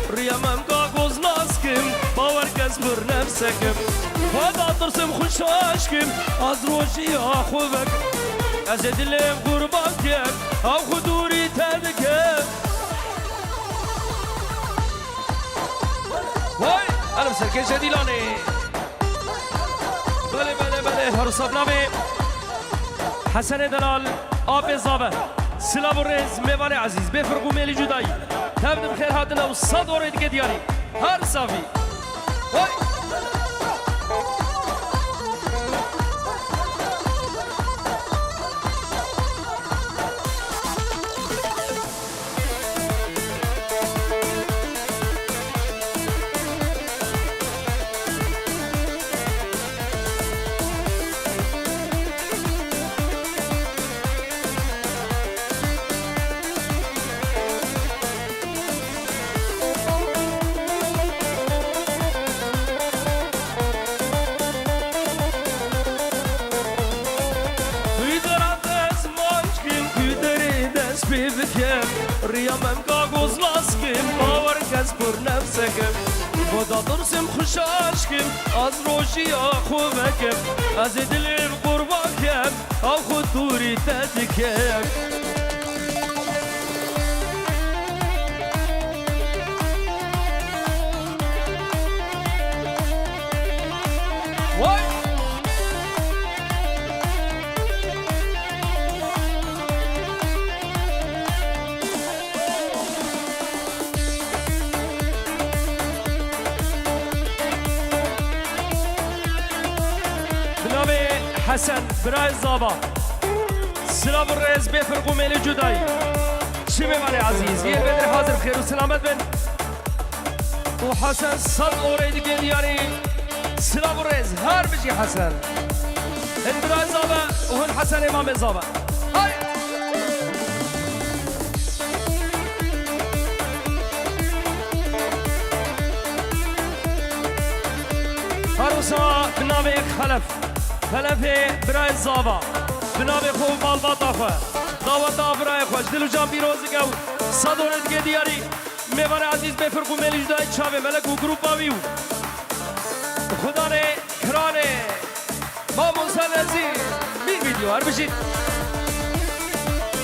ريامم قاقوز ناسكم باور كسبر نفسكم ودا ترسم خوش عشقم از روشي اخوك ازد اللي قربانكم او خدوري تدكم واي انا مسركي جديلاني بله بله بله هرو صبنامي حسن دلال آب زابه سلام و رز میوان عزیز بفرقو میلی جدایی تبدیم خیر هاتنه و صد وره دیگه دیاری هر صافی وای ريامم قاقوز لاسكم باور كسبر نفسكم ودا ترسم خوش عشقم از روشي اخوكم از دلم قربانكم او خطوري تدكم حسن برای زابا سلام الرئيس بفرقو ميلي جداي چی میمانی عزیز یه بدر حاضر خیر و سلامت بن و حسن صد اوره دیگه دیاری سلام الرئيس هر بجی حسن هن برای زابا و هن حسن امام زابا های هروسا بنامه خلف خلف برای زابا بنابه خوب بالبات آخوه دعوت آفرای خوش دل و جان بیروزی گو صدوره دیگه دیاری میوان عزیز بفرقو ملی جدای چاوه ملک و گروپ باویو خدا نه کرانه ما موسیقی بیر ویدیو هر بشید